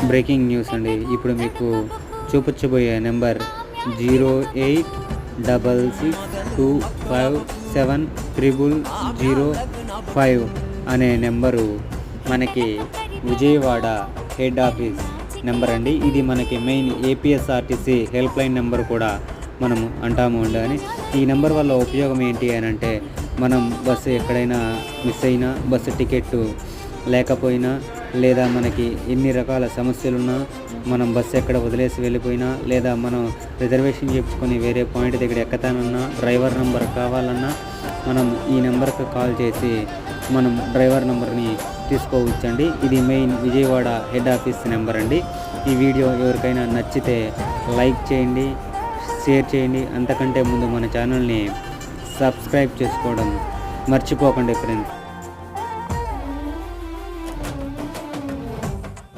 Breaking news అండి. ఇప్పుడు మీకు చూపించబోయే నెంబర్ 0866257005 అనే నెంబరు మనకి విజయవాడ హెడ్ ఆఫీస్ నెంబర్ అండి. ఇది మనకి main APSRTC help line number కూడా మనము అంటాము అని. ఈ నెంబర్ వల్ల ఉపయోగం ఏంటి అని అంటే, మనం బస్సు ఎక్కడైనా మిస్ అయినా, బస్సు టికెట్ లేకపోయినా, లేదా మనకి ఎన్ని రకాల సమస్యలున్నా, మనం బస్సు ఎక్కడ వదిలేసి వెళ్ళిపోయినా, లేదా మనం రిజర్వేషన్ చెప్పుకొని వేరే పాయింట్ దగ్గర ఎక్కతానన్నా, డ్రైవర్ నెంబర్ కావాలన్నా మనం ఈ నెంబర్కి కాల్ చేసి మనం డ్రైవర్ నెంబర్ని తీసుకోవచ్చండి. ఇది main Vijayawada head office number అండి. ఈ వీడియో ఎవరికైనా నచ్చితే లైక్ చేయండి, షేర్ చేయండి. అంతకంటే ముందు మన ఛానల్ని సబ్స్క్రైబ్ చేసుకోవడం మర్చిపోకండి ఫ్రెండ్స్.